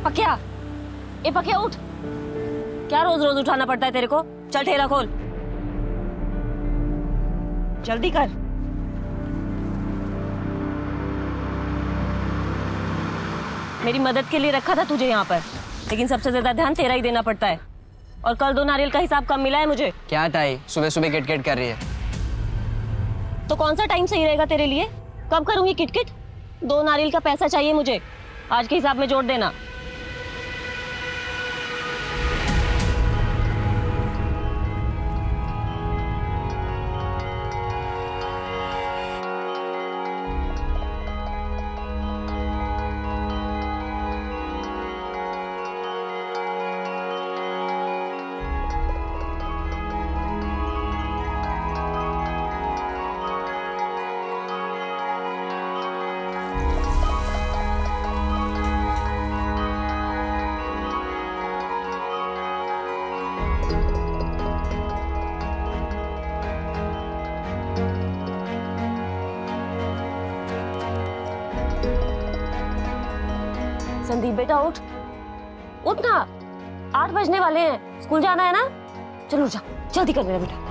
पकिया, ए पकिया उठ। क्या रोज रोज उठाना पड़ता है तेरे को? चल ठेला खोल, जल्दी कर। मेरी मदद के लिए रखा था तुझे यहाँ पर, लेकिन सबसे ज्यादा ध्यान तेरा ही देना पड़ता है। और कल 2 नारियल का हिसाब कम मिला है मुझे। क्या ताई, सुबह सुबह किटकिट कर रही है? तो कौन सा टाइम सही रहेगा तेरे लिए? कब करूंगी किटकिट? 2 नारियल का पैसा चाहिए मुझे, आज के हिसाब में जोड़ देना। संदीप बेटा उठ, उठ ना, 8 बजने वाले हैं, स्कूल जाना है ना। चलो जा, जल्दी कर मेरा बेटा।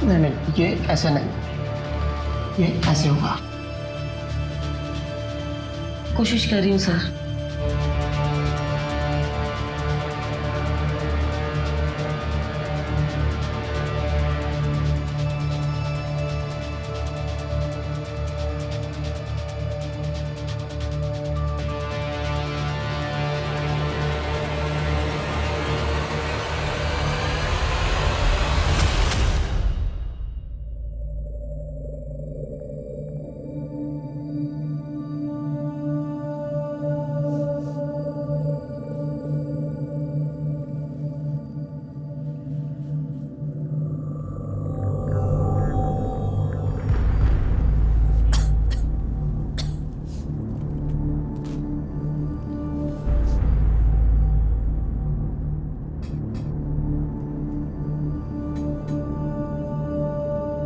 नहीं, ये ऐसे नहीं, ये ऐसे होगा। कोशिश कर रही हूँ सर।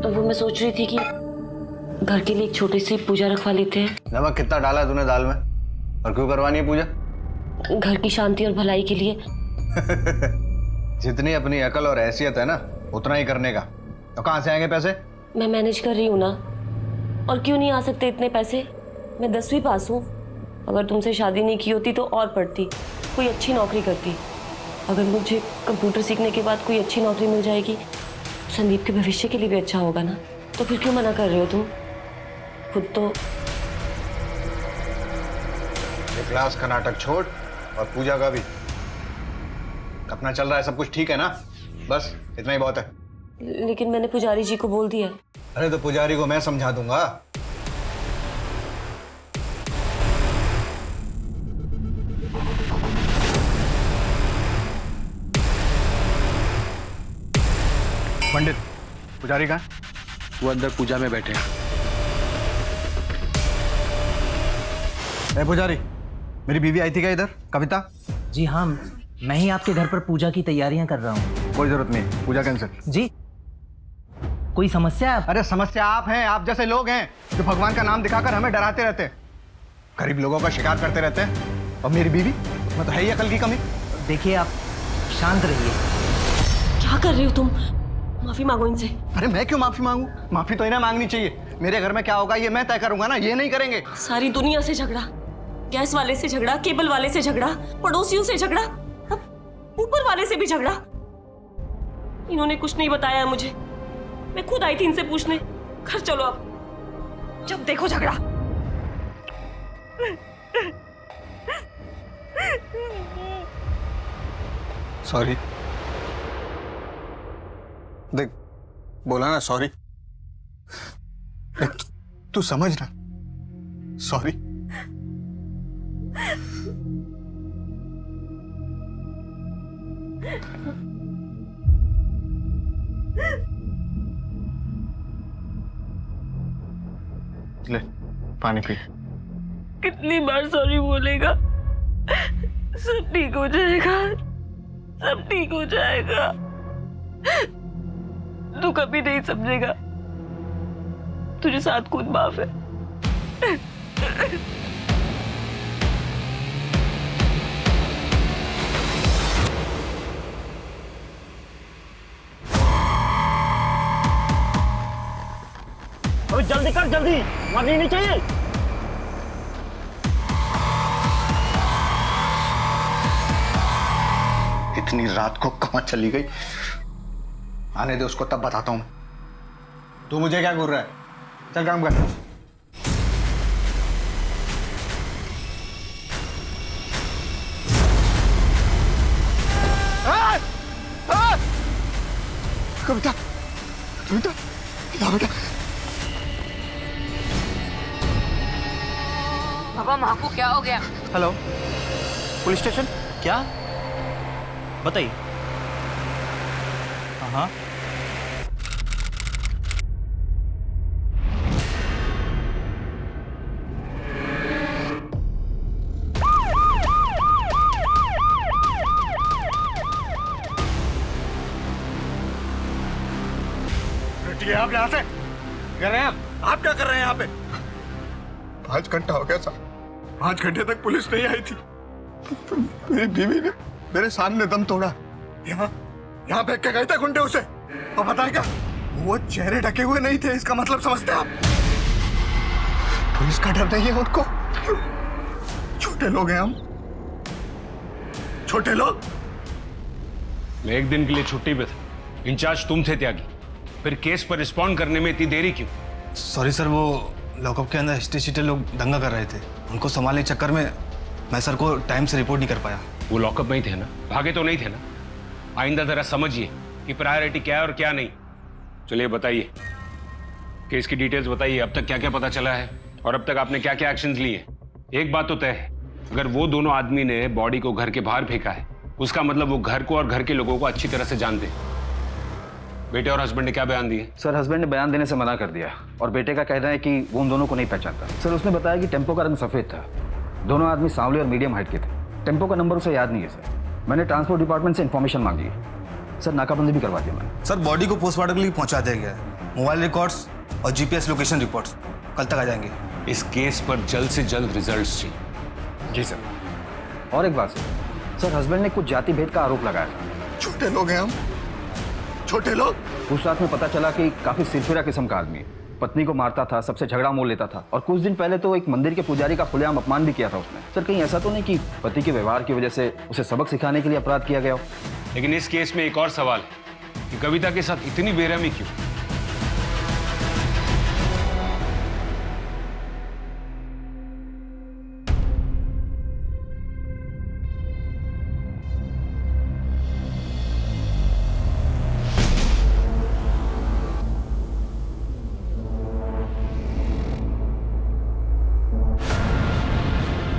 तो वो मैं सोच रही थी कि घर के लिए एक छोटी सी पूजा रखवा लेते हैं। नमक कितना डाला है तूने दाल में, और क्यों करवानी है पूजा? घर की शांति और भलाई के लिए। जितनी अपनी अकल और हैसियत है ना, उतना ही करने का। तो कहाँ से आएंगे पैसे? मैं मैनेज कर रही हूँ ना। और क्यों नहीं आ सकते इतने पैसे? मैं 10वीं पास हूँ। अगर तुमसे शादी नहीं की होती तो और पढ़ती, कोई अच्छी नौकरी करती। अगर मुझे कंप्यूटर सीखने के बाद कोई अच्छी नौकरी मिल जाएगी, संदीप के भविष्य के लिए भी अच्छा होगा ना। तो फिर क्यों मना कर रहे हो तुम? खुद तो ये क्लास का नाटक छोड़ और पूजा का भी। अपना चल रहा है, सब कुछ ठीक है ना? बस इतना ही बहुत है। लेकिन मैंने पुजारी जी को बोल दिया। अरे तो पुजारी को मैं समझा दूंगा। पंडित, पुजारी कहाँ? वो अंदर पूजा में बैठे हैं। ए पुजारी, मेरी बीवी आई थी क्या इधर, कविता? जी हाँ, मैं ही आपके घर पर पूजा की तैयारियां कर रहा हूँ। कोई जरूरत नहीं, पूजा कैंसिल। जी, कोई समस्या है? अरे समस्या आप हैं, आप जैसे लोग हैं जो भगवान का नाम दिखाकर हमें डराते रहते हैं, गरीब लोगों का शिकार करते रहते हैं। और मेरी बीवी, उसमें तो है ही अकल की कमी। देखिए, आप शांत रहिए। क्या कर रहे हो तुम? माफी मांगो इनसे। अरे मैं क्यों माफी मांगू? माफी तो इन्हें मांगनी चाहिए। मेरे घर में क्या होगा ये मैं तय करूंगा ना, ये नहीं करेंगे। सारी दुनिया से झगड़ा, गैस वाले से झगड़ा, केबल वाले से झगड़ा, पड़ोसियों से झगड़ा, अब ऊपर वाले से भी झगड़ा। इन्होंने कुछ नहीं बताया मुझे, मैं खुद आई थी इनसे पूछने। घर चलो अब, जब देखो झगड़ा। सॉरी। देख, बोला ना सॉरी। तू समझ ना, सॉरी। ले पानी पी। कितनी बार सॉरी बोलेगा? सब ठीक हो जाएगा, सब ठीक हो जाएगा। तू कभी नहीं समझेगा, तुझे साथ खुद माफ है। जल्दी कर, जल्दी, मरनी नहीं चाहिए। इतनी रात को कहां चली गई? आने दे उसको, तब बताता हूं। तू मुझे क्या घूर रहा है? चल काम कर। कविता, कविता, इधर बेटा। बाबा, माँ को क्या हो गया? Hello, police station? क्या बताइए। हाँ, आप यहाँ से कर रहे हैं? आप क्या कर रहे हैं यहाँ पे? 5 घंटा हो गया साहब, 5 घंटे तक पुलिस नहीं आई थी। मेरी बीवी ने मेरे सामने दम तोड़ा। यहाँ फेंक के गए थे गुंडे उसे। और पता है क्या, वो चेहरे ढके हुए नहीं थे, इसका मतलब समझते हैं आप? पुलिस का डर नहीं है उनको। छोटे लोग हैं हम, छोटे लोग। मैं एक दिन के लिए छुट्टी पे था, इंचार्ज तुम थे त्यागी, फिर केस पर रिस्पॉन्ड करने में इतनी देरी क्यों? सॉरी सर, वो लॉकअप के अंदर हिस्ट्री शीटर लोग दंगा कर रहे थे, उनको संभालने के चक्कर में मैं सर को टाइम से रिपोर्ट नहीं कर पाया। वो लॉकअप में ही थे ना, भागे तो नहीं थे ना? आइंदा जरा समझिए कि प्रायोरिटी क्या है और क्या नहीं। चलिए बताइए, केस की डिटेल्स बताइए। अब तक क्या क्या पता चला है और अब तक आपने क्या क्या एक्शंस लिए? एक बात तो तय है, अगर वो दोनों आदमी ने बॉडी को घर के बाहर फेंका है, उसका मतलब वो घर को और घर के लोगों को अच्छी तरह से जानते हैं। बेटे और हस्बैंड ने क्या बयान दिए? सर, हस्बैंड ने बयान देने से मना कर दिया और बेटे का कहना है कि वो उन दोनों को नहीं पहचानता। सर, उसने बताया कि टेम्पो का रंग सफ़ेद था, दोनों आदमी सांवले और मीडियम हाइट के थे। टेम्पो का नंबर उसे याद नहीं है सर। मैंने ट्रांसपोर्ट डिपार्टमेंट से इन्फॉर्मेशन मांगी है सर, नाकाबंदी भी करवा दी मैंने। सर, बॉडी को पोस्टमार्टम के लिए पहुंचा दिया गया है। मोबाइल रिकॉर्ड्स और जीपीएस लोकेशन रिपोर्ट्स कल तक आ जाएंगे। इस केस पर जल्द से जल्द रिजल्ट्स चाहिए। जी सर। और एक बात सर, हस्बैंड ने कुछ जाति भेद का आरोप लगाया था। छोटे लोग हैं हम, छोटे लोग। पूछताछ में पता चला कि काफी सिरफिरा किस्म का आदमी है, पत्नी को मारता था, सबसे झगड़ा मोल लेता था, और कुछ दिन पहले तो एक मंदिर के पुजारी का खुलेआम अपमान भी किया था उसने। सर कहीं ऐसा तो नहीं कि पति के व्यवहार की वजह से उसे सबक सिखाने के लिए अपराध किया गया हो? लेकिन इस केस में एक और सवाल है कि कविता के साथ इतनी बेरहमी क्यों?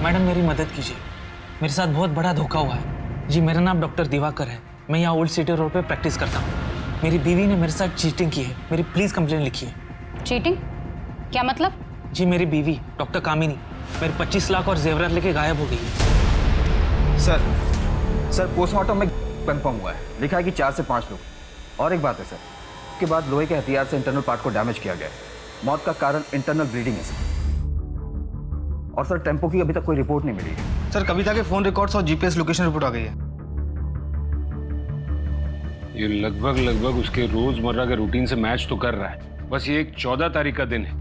मैडम मेरी मदद कीजिए, मेरे साथ बहुत बड़ा धोखा हुआ है। जी मेरा नाम डॉक्टर दिवाकर है, मैं यहाँ ओल्ड सिटी रोड पे प्रैक्टिस करता हूँ। मेरी बीवी ने मेरे साथ चीटिंग की है, मेरी प्लीज़ कंप्लेन लिखिए। चीटिंग? क्या मतलब? जी मेरी बीवी डॉक्टर कामिनी मेरे 25 लाख और जेवरात लेके गायब हो गई है। सर पोस्टमार्टम में कंफर्म हुआ है, लिखा है कि 4 से 5 लोग। और एक बात है सर, उसके बाद लोहे के हथियार से इंटरनल पार्ट को डैमेज किया गया है। मौत का कारण इंटरनल ब्लीडिंग है सर। और सर टेम्पो की अभी तक कोई रिपोर्ट नहीं मिली है। सर कविता के फोन रिकॉर्ड्स और जीपीएस लोकेशन रिपोर्ट आ गई है। ये लगभग उसके रोजमर्रा के रूटीन से मैच तो कर रहा है। बस ये एक 14 तारीख का दिन है,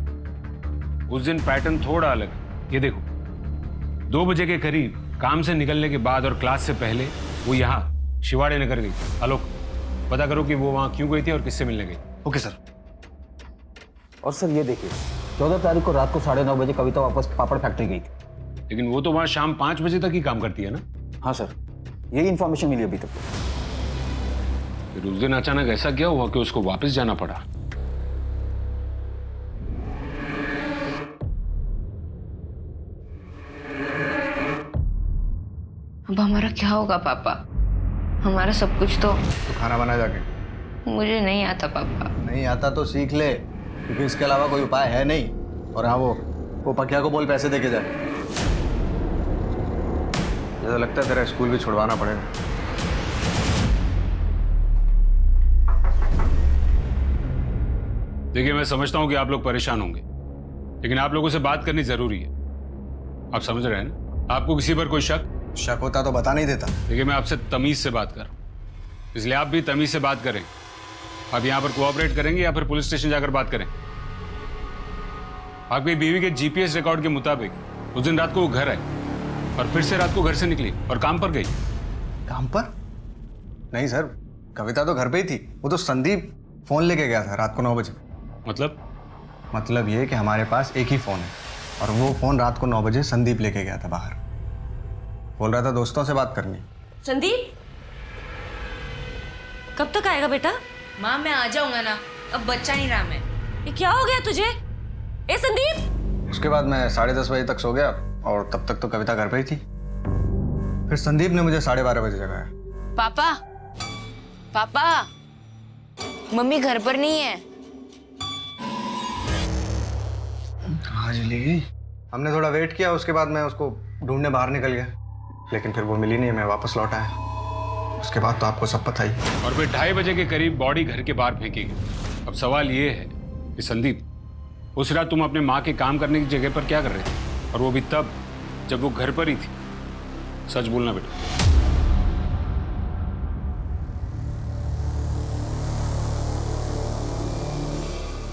उस दिन पैटर्न थोड़ा अलग है। ये देखो 2 बजे के करीब काम से निकलने के बाद और क्लास से पहले वो यहाँ शिवाड़े नगर गई। आलोक पता करो कि वो वहाँ क्यों गई थी और किससे मिलने गई। Okay sir. और सर ये देखिए 14 तारीख को रात को 9:30 बजे कविता वापस पापड़ फैक्ट्री गई थी। लेकिन वो तो वहाँ शाम 5 बजे तक ही काम करती है ना? हाँ सर, यही इन्फॉर्मेशन मिली अभी तक। फिर उस दिन अचानक ऐसा क्या हुआ कि उसको वापस जाना पड़ा? अब हमारा क्या होगा पापा? हमारा सब कुछ तो खाना बना जाके। मुझे नहीं आता पापा। नहीं आता तो सीख ले, क्योंकि इसके अलावा कोई उपाय है नहीं। और हाँ वो पकिया को बोल पैसे दे के जाए। जैसा लगता है तेरा स्कूल भी छुड़वाना पड़ेगा। देखिए मैं समझता हूं कि आप लोग परेशान होंगे, लेकिन आप लोगों से बात करनी जरूरी है। आप समझ रहे हैं ना? आपको किसी पर कोई शक होता तो बता नहीं देता। देखिए मैं आपसे तमीज से बात कर रहा हूं, इसलिए आप भी तमीज से बात करें। आप यहाँ पर कोऑपरेट करेंगे या फिर पुलिस स्टेशन जाकर बात करें? आपकी बीवी के जीपीएस रिकॉर्ड के मुताबिक उस दिन रात को वो घर आई और फिर से रात को घर से निकली और काम पर गई। काम पर? नहीं सर, कविता तो घर पे ही थी। वो तो संदीप फोन लेके गया था रात को 9 बजे। मतलब ये कि हमारे पास एक ही फोन है और वो फोन रात को 9 बजे संदीप लेके गया था बाहर। बोल रहा था दोस्तों से बात करनी। संदीप कब तक आएगा बेटा? माँ मैं आ जाऊंगा ना, अब बच्चा नहीं रहा मैं। ये क्या हो गया तुझे? ए संदीप! उसके बाद मैं 10:30 बजे तक सो गया और तब तक तो कविता घर पे ही थी। फिर संदीप ने मुझे 12:30 बजे जगाया। पापा पापा मम्मी घर पर नहीं है। कहाँ चली गई? हमने थोड़ा वेट किया, उसके बाद मैं उसको ढूंढने बाहर निकल गया, लेकिन फिर वो मिली नहीं। मैं वापस लौट आया। उसके बाद तो आपको सब पता ही। और फिर 2:30 बजे के करीब बॉडी घर के बाहर फेंकी गई। अब सवाल ये है कि संदीप, उस रात तुम अपने माँ के काम करने की जगह पर क्या कर रहे थे, और वो भी तब जब वो घर पर ही थी? सच बोलना बेटा।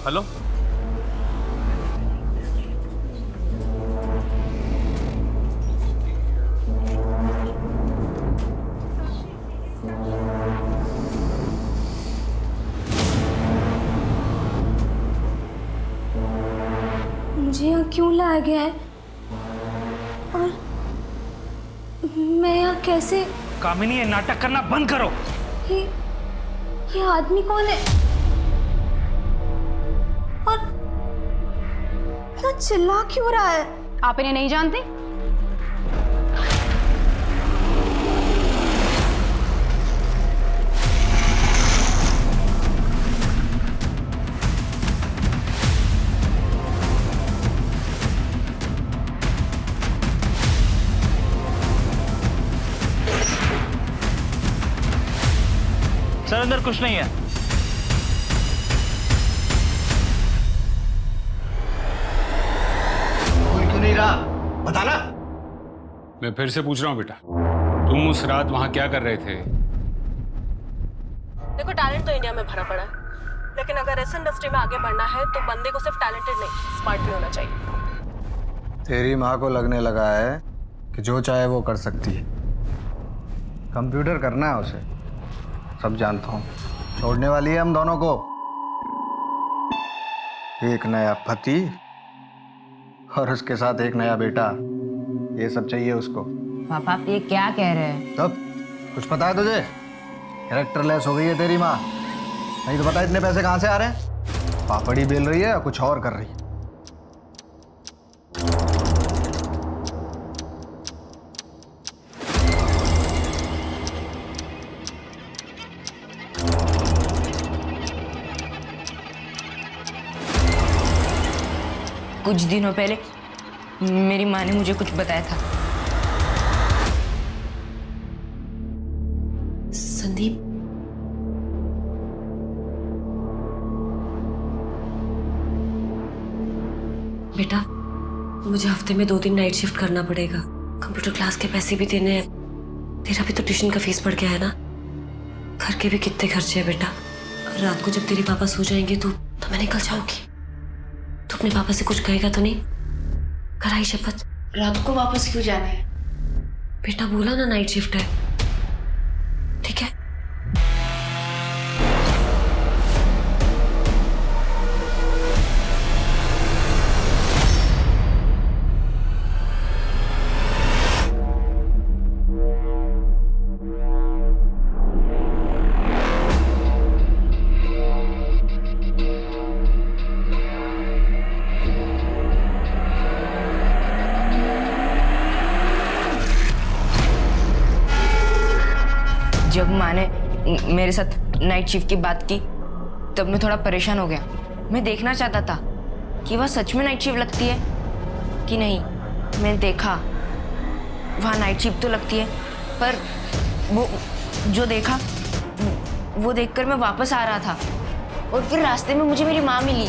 हेलो मुझे यहाँ क्यों लाया गया है और मैं यहाँ कैसे? कामिनी ये नाटक करना बंद करो। ये आदमी कौन है और इतना चिल्ला क्यों रहा है? आप इन्हें नहीं जानते? सर अंदर कुछ नहीं है। कोई क्यों नहीं रहा? बताना। मैं फिर से पूछ रहा हूँ बेटा, तुम उस रात वहां क्या कर रहे थे? देखो टैलेंट तो इंडिया में भरा पड़ा है, लेकिन अगर इस इंडस्ट्री में आगे बढ़ना है तो बंदे को सिर्फ टैलेंटेड नहीं, स्मार्ट भी होना चाहिए। तेरी माँ को लगने लगा है कि जो चाहे वो कर सकती है। कंप्यूटर करना है उसे, सब जानता हूँ। छोड़ने वाली है हम दोनों को। एक नया पति और उसके साथ एक नया बेटा, ये सब चाहिए उसको। पापा आप ये क्या कह रहे हैं? तब कुछ पता है तुझे? कैरेक्टरलेस हो गई है तेरी माँ। नहीं तो पता इतने पैसे कहाँ से आ रहे हैं? पापड़ी बेल रही है या कुछ और कर रही है? कुछ दिनों पहले मेरी माँ ने मुझे कुछ बताया था। संदीप, बेटा मुझे हफ्ते में 2 दिन नाइट शिफ्ट करना पड़ेगा। कंप्यूटर क्लास के पैसे भी देने हैं। तेरा भी तो ट्यूशन का फीस बढ़ गया है ना। घर के भी कितने खर्चे हैं बेटा। रात को जब तेरे पापा सो जाएंगे तो मैं निकल जाऊंगी। तू अपने पापा से कुछ कहेगा तो नहीं? कराई शपथ। रात को वापस क्यों जाना है? बेटा बोला ना नाइट शिफ्ट है, ठीक है? जब माँ ने मेरे साथ नाइट शिफ्ट की बात की तब मैं थोड़ा परेशान हो गया। मैं देखना चाहता था कि वह सच में नाइट शिफ्ट लगती है कि नहीं। मैंने देखा वहाँ नाइट शिफ्ट तो लगती है, पर वो जो देखा वो देखकर मैं वापस आ रहा था और फिर रास्ते में मुझे मेरी माँ मिली।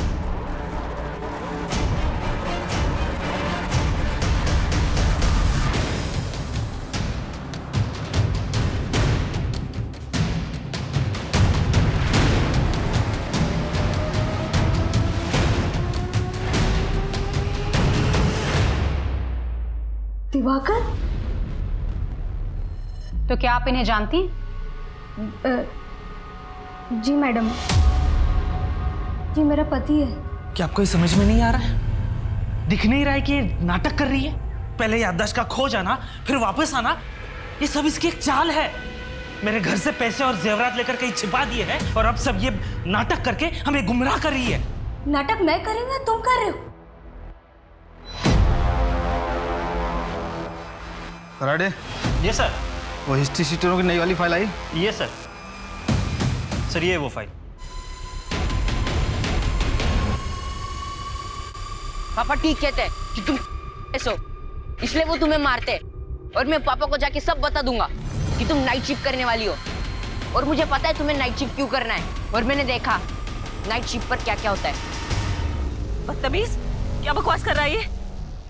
दिवाकर? तो क्या आप इन्हें जानती हैं? जी मैडम, ये मेरा पति है। क्या आपको ये समझ में नहीं आ रहा है? दिख नहीं रहा है कि ये नाटक कर रही है? पहले याददाश्त का खो जाना, फिर वापस आना, ये सब इसकी एक चाल है। मेरे घर से पैसे और जेवरात लेकर कहीं छिपा दिए हैं और अब सब ये नाटक करके हमें गुमराह कर रही है। नाटक मैं कर रही हूँ या तुम कर रहे हो? कराडे, ये सर। वो हिस्ट्री शीटरों की नई वाली फाइल आई? ये सर। सर ये वो फाइल। पापा ठीक कहते हैं कि तुम ऐसो, इसलिए वो तुम्हें मारते हैं। और मैं पापा को जाके सब बता दूंगा कि तुम नाइट शिफ्ट करने वाली हो। और मुझे पता है तुम्हें नाइट शिफ्ट क्यों करना है, और मैंने देखा नाइट शिफ्ट पर क्या क्या होता है। बदतमीज, क्या बकवास कर रहा है ये?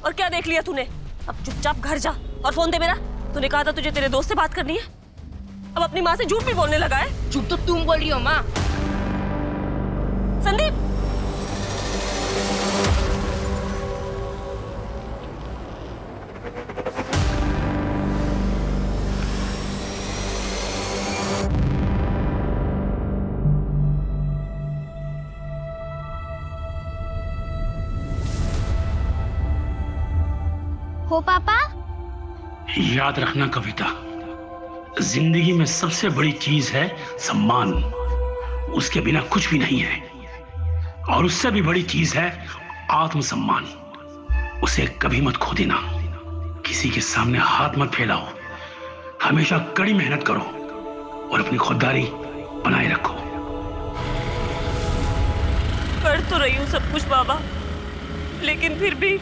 और क्या देख लिया तूने? अब चुपचाप घर जा और फोन दे मेरा। तूने कहा था तुझे तेरे दोस्त से बात करनी है, अब अपनी माँ से झूठ भी बोलने लगा है। झूठ तो तुम बोल रही हो माँ। संदीप, हो पापा? याद रखना कविता, जिंदगी में सबसे बड़ी चीज है सम्मान। उसके बिना कुछ भी नहीं है। और उससे भी बड़ी चीज है आत्मसम्मान। उसे कभी मत खो देना। किसी के सामने हाथ मत फैलाओ। हमेशा कड़ी मेहनत करो और अपनी खुददारी बनाए रखो। कर तो रही हूँ सब कुछ बाबा, लेकिन फिर भी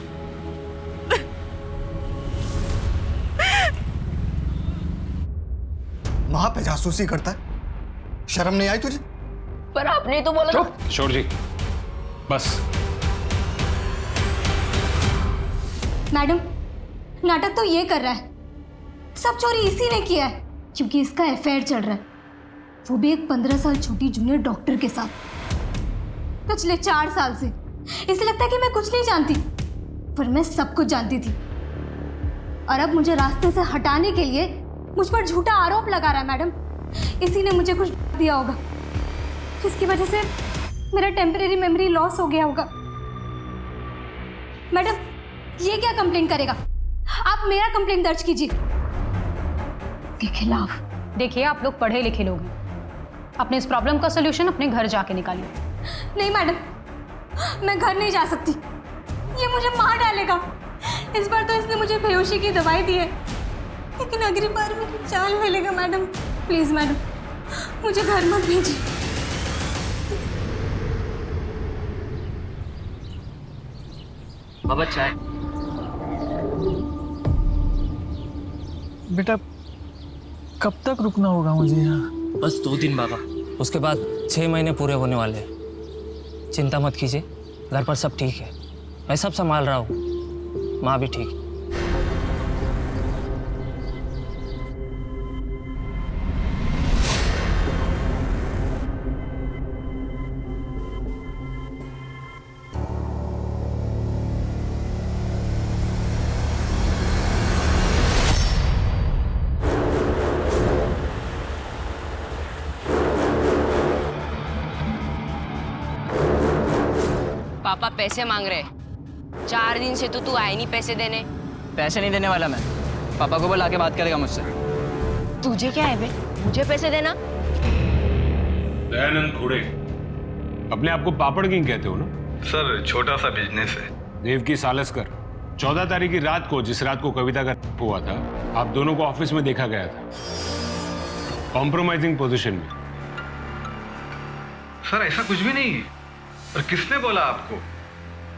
वहां पे जासूसी करता है, शर्म नहीं आई तुझे? पर आपने तो बोला। चुप शोर जी, बस। मैडम, नाटक तो ये कर रहा है। सब चोरी इसी ने किया है, क्योंकि इसका अफेयर चल रहा है, वो भी एक 15 साल छोटी जूनियर डॉक्टर के साथ। पिछले 4 साल से। इसे लगता है कि मैं कुछ नहीं जानती, पर मैं सब कुछ जानती थी। और अब मुझे रास्ते से हटाने के लिए मुझ पर झूठा आरोप लगा रहा है मैडम। इसी ने मुझे कुछ दिया होगा, जिसकी वजह से मेरा टेम्परेरी मेमोरी लॉस हो गया होगा। मैडम, ये क्या कंप्लेंट करेगा? आप मेरा कंप्लेंट दर्ज कीजिए के खिलाफ। देखिए, आप लोग पढ़े लिखे लोग हैं, अपने इस प्रॉब्लम का सोल्यूशन अपने घर जाके निकालिए। नहीं मैडम, मैं घर नहीं जा सकती, ये मुझे मार डालेगा। इस बार तो इसने मुझे बेहोशी की दवाई दी है, लेकिन अगली बार मेरी जान ले लेगा। मैडम प्लीज मैडम, मुझे घर मत भेजिए। बाबा चाय। बेटा, कब तक रुकना होगा मुझे यहाँ? बस 2 दिन बाबा, उसके बाद 6 महीने पूरे होने वाले हैं। चिंता मत कीजिए, घर पर सब ठीक है, मैं सब संभाल रहा हूँ, माँ भी ठीक है। पापा पैसे मांग रहे। 4 दिन से तो तू आए नहीं पैसे देने। पैसे नहीं देने वाला मैं, पापा को बुला के बात करेगा मुझसे। तुझे क्या है बे, मुझे पैसे देना? दयानंद खुड़े, अपने आप को पापड़ किंग कहते हो ना? सर छोटा सा बिजनेस है। देवकी सालस्कर, 14 तारीख की रात को, जिस रात को कविता का हुआ था, आप दोनों को ऑफिस में देखा गया था, कॉम्प्रोमाइजिंग पोजीशन में। सर ऐसा कुछ भी नहीं है। और किसने बोला आपको?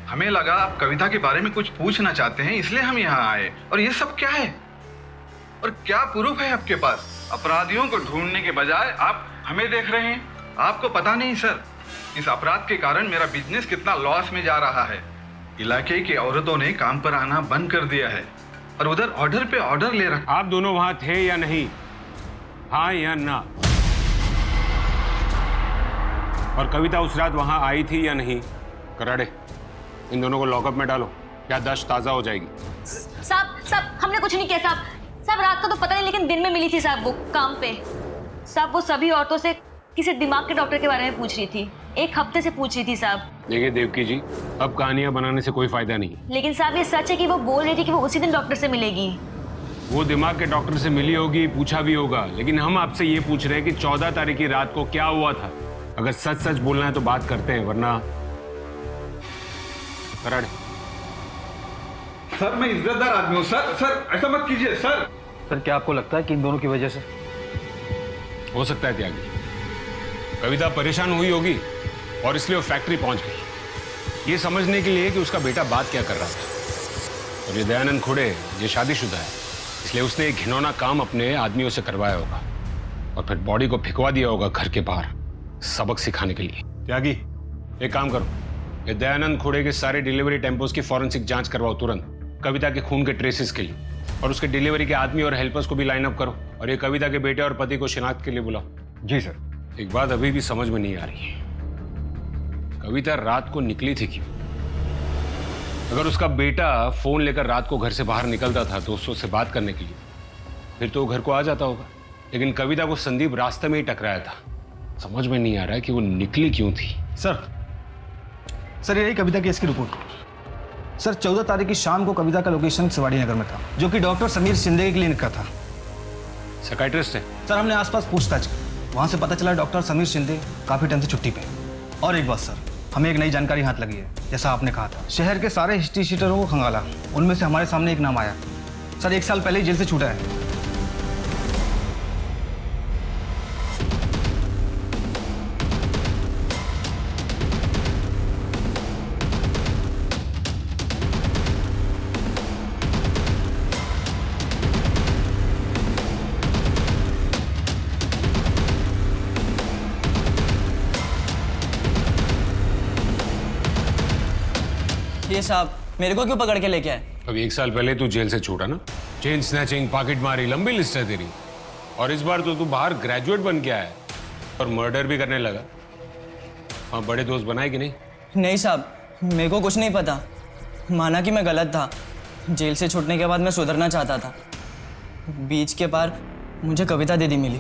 हमें लगा आप कविता के बारे में कुछ पूछना चाहते हैं, इसलिए हम यहाँ आए। और ये सब क्या है? और क्या प्रूफ है आपके पास? अपराधियों को ढूंढने के बजाय आप हमें देख रहे हैं। आपको पता नहीं सर, इस अपराध के कारण मेरा बिजनेस कितना लॉस में जा रहा है। इलाके की औरतों ने काम पर आना बंद कर दिया है और उधर ऑर्डर पे ऑर्डर ले रखा। आप दोनों वहां थे या नहीं? हाँ या ना? और कविता उस रात वहां आई थी या नहीं? कराड़े, इन दोनों को लॉकअप में डालो, याददाश्त ताजा हो जाएगी। साहब हमने कुछ नहीं किया साहब, रात का तो पता नहीं, लेकिन दिन में मिली थी साहब वो काम पे। साहब वो सभी औरतों से किसी दिमाग के डॉक्टर के बारे में पूछ रही थी, 1 हफ्ते से पूछ रही थी साहब। देखिए देवकी जी, अब कहानियां बनाने से कोई फायदा नहीं। लेकिन साहब ये सच है कि वो बोल रही थी कि वो उसी दिन डॉक्टर से मिलेगी। वो दिमाग के डॉक्टर से मिली होगी, पूछा भी होगा, लेकिन हम आपसे ये पूछ रहे हैं कि 14 तारीख की रात को क्या हुआ था। अगर सच सच बोलना है तो बात करते हैं, वरना कराड़े। सर मैं इज्जतदार आदमी हूँ सर ऐसा मत कीजिए सर। सर क्या आपको लगता है कि इन दोनों की वजह से? हो सकता है त्यागी, कविता परेशान हुई होगी और इसलिए वो फैक्ट्री पहुंच गई, ये समझने के लिए कि उसका बेटा बात क्या कर रहा था। और ये दयानंद खुड़े, ये शादीशुदा है, इसलिए उसने एक घिनौना काम अपने आदमियों से करवाया होगा और फिर बॉडी को फेंकवा दिया होगा घर के बाहर, सबक सिखाने के लिए। त्यागी, एक काम करो, ये दयानंद खुड़े के सारे डिलीवरी टेम्पोस की फॉरेंसिक जांच करवाओ तुरंत, कविता के खून के ट्रेसेस के लिए, और उसके डिलीवरी के आदमी और हेल्पर्स को भी लाइन अप करो, और ये कविता के बेटे और पति को शिनाख्त के लिए बुलाओ। जी सर। एक बात अभी भी समझ में नहीं आ रही है, कविता रात को निकली थी क्यों? अगर उसका बेटा फोन लेकर रात को घर से बाहर निकलता था दोस्तों से बात करने के लिए, फिर तो वो घर को आ जाता होगा, लेकिन कविता को संदीप रास्ते में ही टकराया था। समझ में नहीं आ रहा है कि वो निकली क्यों थी। सर यही कविता केस की रिपोर्ट। सर 14 तारीख की शाम को कविता का लोकेशन शिवाड़ी नगर में था, जो कि डॉक्टर समीर शिंदे के क्लिनिक का था। साइकियाट्रिस्ट है? सर हमने आसपास पूछताछ की, वहां से पता चला डॉक्टर समीर शिंदे काफी टाइम से छुट्टी पे। और एक बात सर, हमें एक नई जानकारी हाथ लगी है, जैसा आपने कहा था। शहर के सारे हिस्ट्री शीटरों को खंगाला, उनमें से हमारे सामने एक नाम आया। सर 1 साल पहले ही जेल से छूटा है। ये साहब मेरे को क्यों पकड़ के लेके आए? अब 1 साल पहले तू जेल से छूटा ना, चेन स्नैचिंग, पॉकेट मारी, लंबी लिस्ट है तेरी। और इस बार तो तू बाहर ग्रेजुएट बन के आया है और मर्डर भी करने लगा। हाँ, बड़े दोस्त बनाए कि नहीं? नहीं साहब, मेरे को कुछ नहीं पता। माना कि मैं गलत था। जेल से छूटने के बाद मैं सुधरना चाहता था। बीच के पार मुझे कविता दीदी मिली।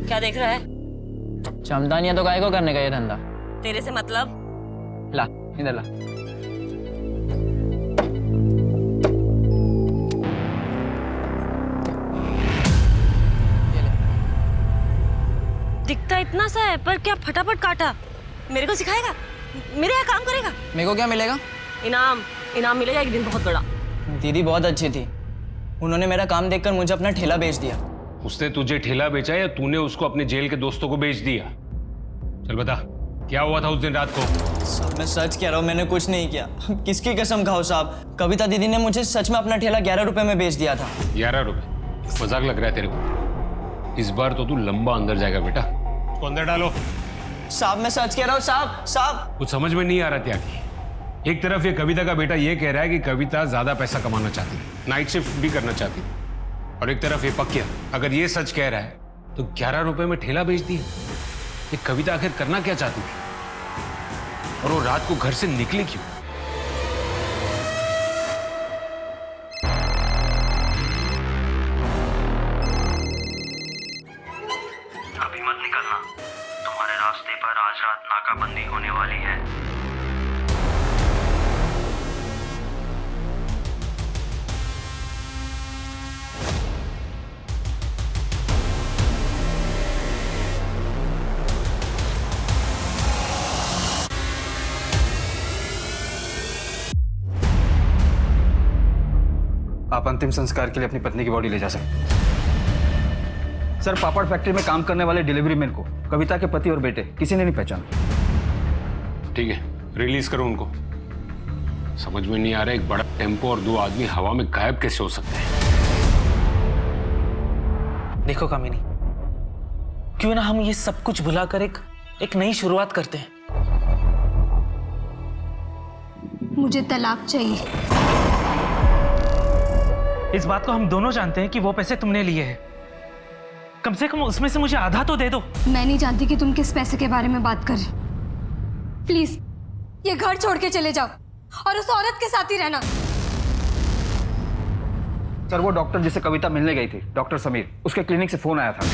क्या देख रहा है? क्षमता नहीं है तो काहे को करने का ये धंधा? तेरे से मतलब? ला इधर ला। दिखता इतना सा है पर क्या फटाफट काटा। मेरे को सिखाएगा? मेरे यहाँ काम करेगा? मेरे को क्या मिलेगा? इनाम मिलेगा एक दिन बहुत बड़ा। दीदी बहुत अच्छी थी। उन्होंने मेरा काम देखकर मुझे अपना ठेला बेच दिया। उसने तुझे ठेला बेचा या तूने उसको अपने जेल के दोस्तों को बेच दिया? चल बता, क्या हुआ था उस दिन रात को? साहब मैं सच कह रहा हूँ, मैंने कुछ नहीं किया। किसकी कसम खाओ साहब, कविता दीदी ने मुझे सच में अपना ठेला 11 रुपए में बेच दिया था। 11 रुपए? मजाक लग रहा है तेरे को? इस बार तो तू लंबा अंदर जाएगा बेटा। उसको अंदर डालो। साहब मैं सच कह रहा हूँ साहब। कुछ समझ में नहीं आ रहा त्यागी। एक तरफ ये कविता का बेटा ये कह रहा है कि कविता ज्यादा पैसा कमाना चाहती है, नाइट शिफ्ट भी करना चाहती है, और एक तरफ ये पक्या अगर ये सच कह रहा है तो 11 रुपए में ठेला बेच दिया। ये कविता आखिर करना क्या चाहती थी, और वो रात को घर से निकली क्यों? अभी मत निकलना, तुम्हारे रास्ते पर आज रात नाकाबंदी होने वाली है। आप अंतिम संस्कार के लिए अपनी पत्नी की बॉडी ले जा सकते हैं। सर, पापड़ फैक्ट्री में काम करने वाले डिलीवरी मैन को कविता के पति और बेटे किसी ने नहीं पहचाना। ठीक है, रिलीज करो उनको। समझ में नहीं आ रहा एक बड़ा टेम्पो और 2 आदमी हवा में गायब कैसे हो सकते हैं। देखो कामिनी, क्यों ना हम ये सब कुछ भुलाकर एक नई शुरुआत करते हैं। मुझे तलाक चाहिए। इस बात को हम दोनों जानते हैं कि वो पैसे तुमने लिए हैं। कम से कम उसमें से मुझे आधा तो दे दो। मैं नहीं जानती कि तुम किस पैसे के बारे में बात कर रहे। प्लीज ये घर छोड़ के चले जाओ और उस औरत के साथ ही रहना। सर, वो डॉक्टर जिसे कविता मिलने गई थी, डॉक्टर समीर, उसके क्लिनिक से फोन आया था।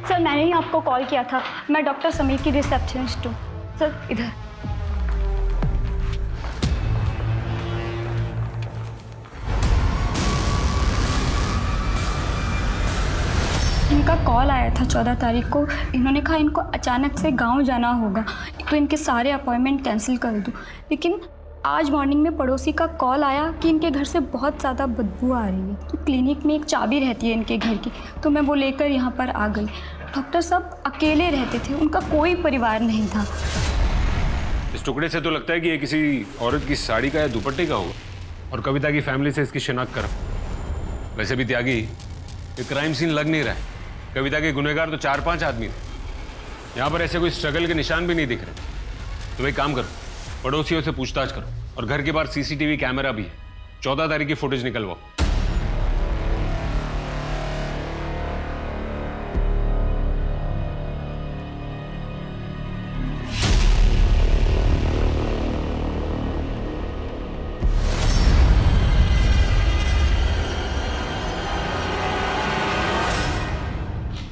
सर मैंने ही आपको कॉल किया था। मैं डॉक्टर समीर की रिसेप्शनिस्ट हूँ। सर इधर। इनका कॉल आया था 14 तारीख को। इन्होंने कहा इनको अचानक से गांव जाना होगा तो इनके सारे अपॉइंटमेंट कैंसिल कर दूँ। लेकिन आज मॉर्निंग में पड़ोसी का कॉल आया कि इनके घर से बहुत ज़्यादा बदबू आ रही है। तो क्लिनिक में एक चाबी रहती है इनके घर की, तो मैं वो लेकर यहाँ पर आ गई। डॉक्टर साहब अकेले रहते थे, उनका कोई परिवार नहीं था। इस टुकड़े से तो लगता है कि ये किसी औरत की साड़ी का या दुपट्टे का होगा, और कविता की फैमिली से इसकी शिनाख्त करो। वैसे भी त्यागी, ये क्राइम सीन लग नहीं रहा है। कविता के गुनहगार तो 4-5 आदमी थे। यहाँ पर ऐसे कोई स्ट्रगल के निशान भी नहीं दिख रहे। तो एक काम करो, पड़ोसियों से पूछताछ करो, और घर के बाहर CCTV कैमरा भी है। 14 तारीख की फुटेज निकलवाओ।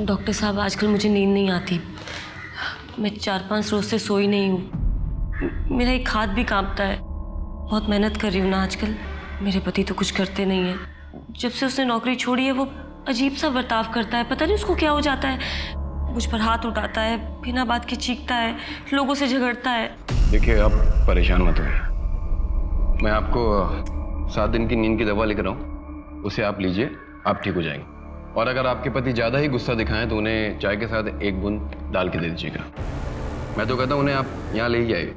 डॉक्टर साहब आजकल मुझे नींद नहीं आती। मैं 4-5 रोज से सोई नहीं हूँ। मेरा एक हाथ भी कांपता है। बहुत मेहनत कर रही हूँ ना आजकल। मेरे पति तो कुछ करते नहीं हैं। जब से उसने नौकरी छोड़ी है वो अजीब सा बर्ताव करता है। पता नहीं उसको क्या हो जाता है। मुझ पर हाथ उठाता है, बिना बात के चीखता है, लोगों से झगड़ता है। देखिए, आप परेशान मत होइए। मैं आपको 7 दिन की नींद की दवा लिख रहा हूँ, उसे आप लीजिए, आप ठीक हो जाएंगे। और अगर आपके पति ज़्यादा ही गुस्सा दिखाएं तो उन्हें चाय के साथ 1 बूंद डाल के दे दीजिएगा। मैं तो कहता हूँ उन्हें आप यहाँ ले ही आइए।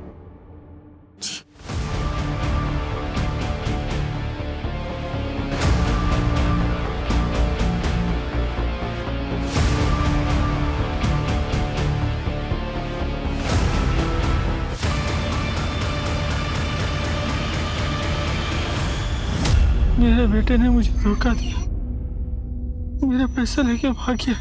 मेरे बेटे ने मुझे धोखा दिया, मेरा पैसा लेके भाग गया।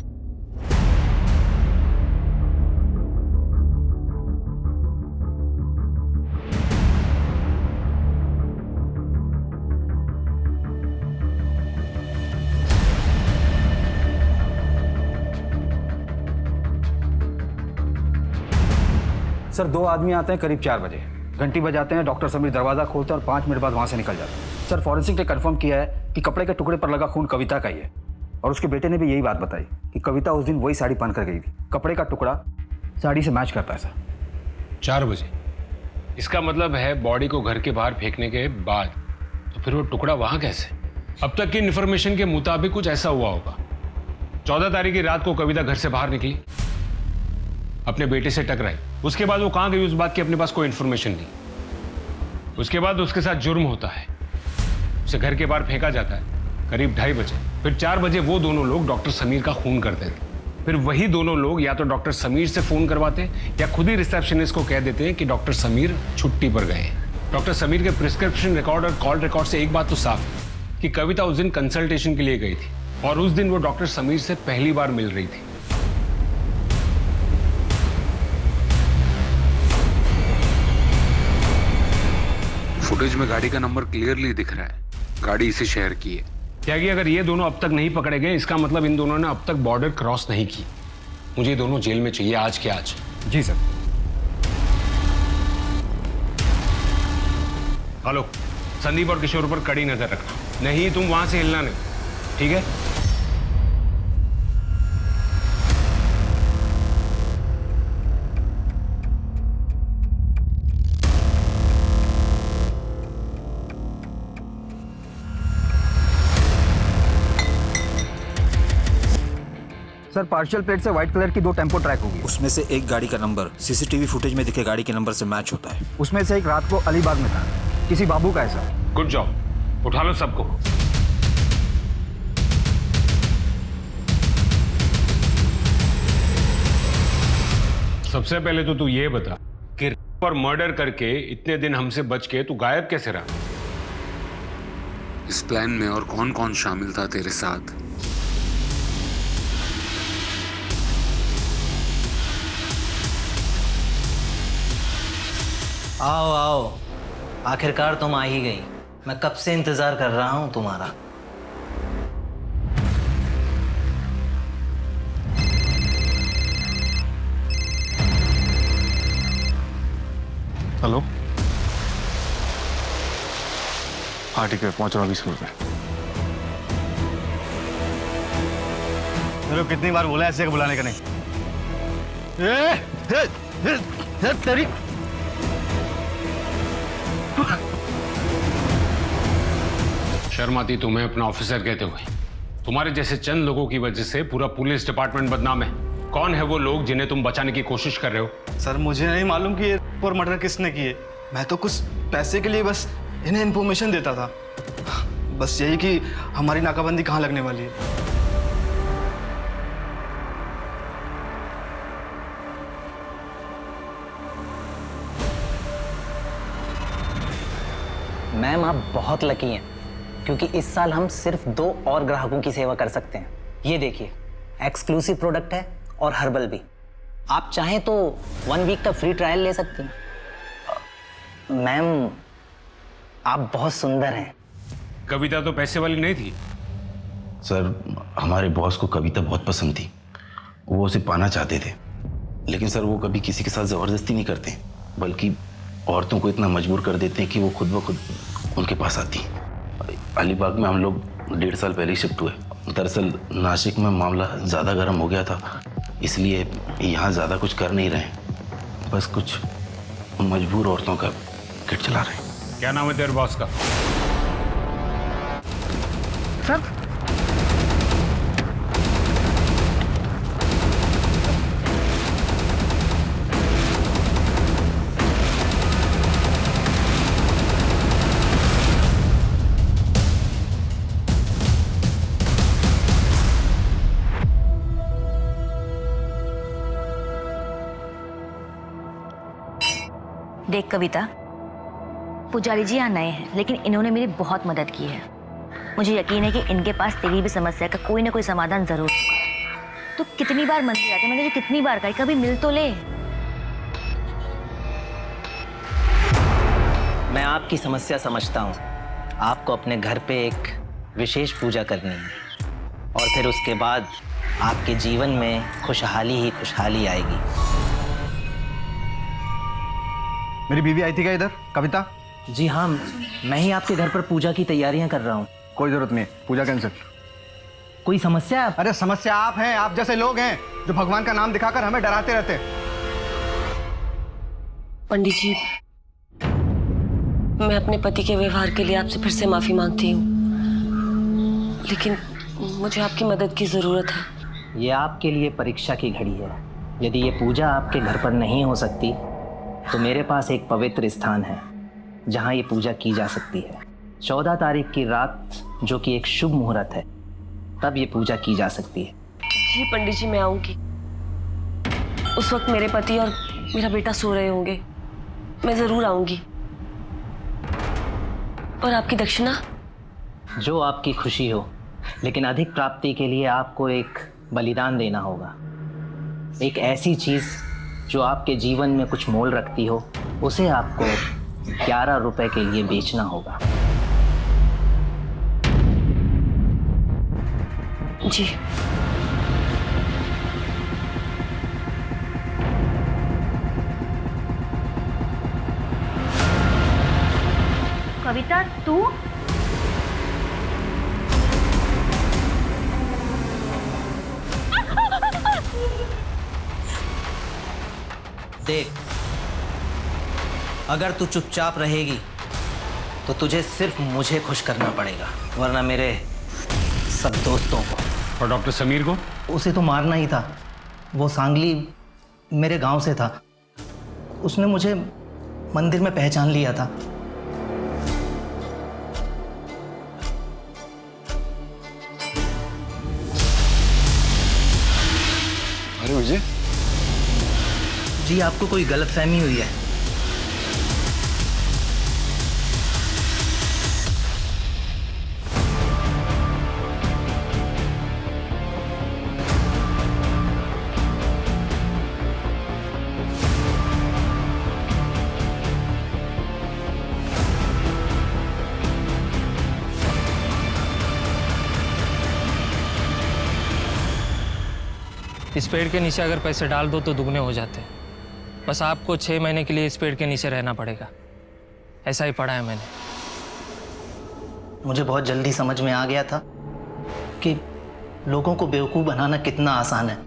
सर 2 आदमी आते हैं करीब 4 बजे, घंटी बजाते हैं, डॉक्टर समीर दरवाजा खोलते हैं और 5 मिनट बाद वहां से निकल जाते हैं। सर फॉरेंसिक ने कंफर्म किया है कि कपड़े के टुकड़े पर लगा खून कविता का ही है और उसके बेटे ने भी यही बात बताई कि कविता उस दिन वही साड़ी पहन कर गई थी। कपड़े का टुकड़ा साड़ी से मैच करता है सर। 4 बजे? इसका मतलब है बॉडी को घर के बाहर फेंकने के बाद, तो फिर वो टुकड़ा वहां कैसे? अब तक की इन्फॉर्मेशन के मुताबिक कुछ ऐसा हुआ होगा। 14 तारीख की रात को कविता घर से बाहर निकली, अपने बेटे से टकराई, उसके बाद वो कहाँ गई उस बात की अपने पास कोई इन्फॉर्मेशन नहीं। उसके बाद उसके साथ जुर्म होता है, उसे घर के बाहर फेंका जाता है करीब 2:30 बजे। फिर 4 बजे वो दोनों लोग डॉक्टर समीर का खून करते थे। फिर वही दोनों लोग या तो डॉक्टर समीर से फोन करवाते या खुद ही रिसेप्शनिस्ट को कह देते हैं कि डॉक्टर समीर छुट्टी पर गए हैं। डॉक्टर समीर के प्रिस्क्रिप्शन रिकॉर्ड और कॉल रिकॉर्ड से एक बात तो साफ है कि कविता उस दिन कंसल्टेशन के लिए गई थी और उस दिन वो डॉक्टर समीर से पहली बार मिल रही थी। फुटेज में गाड़ी का नंबर क्लियरली दिख रहा है, गाड़ी इसी शहर की है। क्या कि अगर ये दोनों अब तक नहीं पकड़े गए, इसका मतलब इन दोनों ने अब तक बॉर्डर क्रॉस नहीं की। मुझे दोनों जेल में चाहिए आज के आज। जी सर। हेलो, संदीप और किशोर पर कड़ी नजर रखना, नहीं तुम वहां से हिलना नहीं, ठीक है? सर पार्शियल प्लेट से व्हाइट कलर की 2 टेम्पो ट्रैक होगी। उसमें से एक गाड़ी का नंबर सीसीटीवी फुटेज में दिखे गाड़ी के नंबर से मैच होता है। उसमें से एक रात को अलीबाग में था, किसी बाबू का है सर। गुड जॉब, उठा लो सबको। सबसे पहले तो तू ये बता कि रेप और मर्डर करके इतने दिन हमसे बच के तू गायब कैसे रहा? इस प्लान में और कौन कौन शामिल था तेरे साथ? आओ आओ, आखिरकार तुम आ ही गई। मैं कब से इंतजार कर रहा हूं तुम्हारा। हेलो, हाँ ठीक है, पहुंच रहा हूँ 20 मिनट में। मेरे को कितनी बार बोला ऐसे बुलाने का नहीं। तेरी शर्म आती तुम्हें अपना ऑफिसर कहते हुए? तुम्हारे जैसे चंद लोगों की वजह से पूरा पुलिस डिपार्टमेंट बदनाम है। कौन है वो लोग जिन्हें तुम बचाने की कोशिश कर रहे हो? सर मुझे नहीं मालूम कि ये और मर्डर किसने किए। मैं तो कुछ पैसे के लिए बस इन्हें इन्फॉर्मेशन देता था, बस यही कि हमारी नाकाबंदी कहाँ लगने वाली है। मैम आप बहुत लकी हैं क्योंकि इस साल हम सिर्फ 2 और ग्राहकों की सेवा कर सकते हैं। ये देखिए, एक्सक्लूसिव प्रोडक्ट है और हर्बल भी। आप चाहें तो 1 वीक का फ्री ट्रायल ले सकती हैं। मैम आप बहुत सुंदर हैं। कविता तो पैसे वाली नहीं थी। सर हमारे बॉस को कविता बहुत पसंद थी, वो उसे पाना चाहते थे, लेकिन सर वो कभी किसी के साथ ज़बरदस्ती नहीं करते, बल्कि औरतों को इतना मजबूर कर देते हैं कि वो खुद ब खुद उनके पास आती हैं। अलीबाग में हम लोग 1.5 साल पहले शिफ्ट हुए। दरअसल नासिक में मामला ज़्यादा गर्म हो गया था, इसलिए यहाँ ज़्यादा कुछ कर नहीं रहे, बस कुछ मजबूर औरतों का किट चला रहे हैं। क्या नाम है तेरे बॉस का? सर देख कविता, पुजारी जी यहाँ नए हैं लेकिन इन्होंने मेरी बहुत मदद की है। मुझे यकीन है कि इनके पास तेरी भी समस्या का कोई ना कोई समाधान जरूर होगा। तो कितनी बार मंदिर आते, मैंने तुझे कितनी बार कहा, कभी मिल तो ले। मैं आपकी समस्या समझता हूँ। आपको अपने घर पे एक विशेष पूजा करनी है और फिर उसके बाद आपके जीवन में खुशहाली ही खुशहाली आएगी। मेरी बीवी आई थी क्या इधर, कविता? जी हाँ, मैं ही आपके घर पर पूजा की तैयारियां कर रहा हूँ। कोई जरूरत नहीं, पूजा कैंसिल। कोई समस्या? अरे समस्या आप हैं, आप जैसे लोग हैं जो भगवान का नाम दिखाकर हमें डराते रहते हैं। पंडित जी, मैं अपने पति के व्यवहार के लिए आपसे फिर से माफी मांगती हूँ, लेकिन मुझे आपकी मदद की जरूरत है। ये आपके लिए परीक्षा की घड़ी है। यदि ये पूजा आपके घर पर नहीं हो सकती तो मेरे पास एक पवित्र स्थान है जहाँ ये पूजा की जा सकती है। 14 तारीख की रात, जो कि एक शुभ मुहूर्त है, तब ये पूजा की जा सकती है। जी पंडित जी, मैं आऊंगी। उस वक्त मेरे पति और मेरा बेटा सो रहे होंगे। मैं जरूर आऊंगी। और आपकी दक्षिणा? जो आपकी खुशी हो, लेकिन अधिक प्राप्ति के लिए आपको एक बलिदान देना होगा। एक ऐसी चीज जो आपके जीवन में कुछ मोल रखती हो, उसे आपको 11 रुपए के लिए बेचना होगा। जी। कविता, तू? देख, अगर तू चुपचाप रहेगी तो तुझे सिर्फ मुझे खुश करना पड़ेगा, वरना मेरे सब दोस्तों को। और डॉक्टर समीर को? उसे तो मारना ही था। वो सांगली मेरे गांव से था। उसने मुझे मंदिर में पहचान लिया था। अरे विजय जी, आपको कोई गलतफहमी हुई है। इस पेड़ के नीचे अगर पैसे डाल दो तो दुगने हो जाते हैं। बस आपको 6 महीने के लिए इस पेड़ के नीचे रहना पड़ेगा। ऐसा ही पढ़ा है मैंने। मुझे बहुत जल्दी समझ में आ गया था कि लोगों को बेवकूफ़ बनाना कितना आसान है।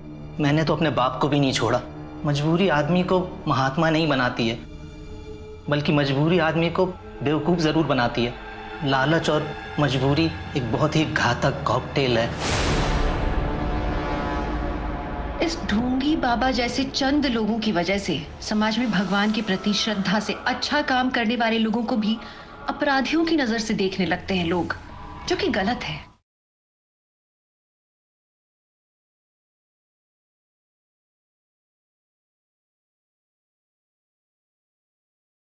मैंने तो अपने बाप को भी नहीं छोड़ा। मजबूरी आदमी को महात्मा नहीं बनाती है, बल्कि मजबूरी आदमी को बेवकूफ़ ज़रूर बनाती है। लालच और मजबूरी एक बहुत ही घातक कॉकटेल है। इस ढोंगी बाबा जैसे चंद लोगों की वजह से समाज में भगवान के प्रति श्रद्धा से अच्छा काम करने वाले लोगों को भी अपराधियों की नजर से देखने लगते हैं लोग, जो कि गलत है।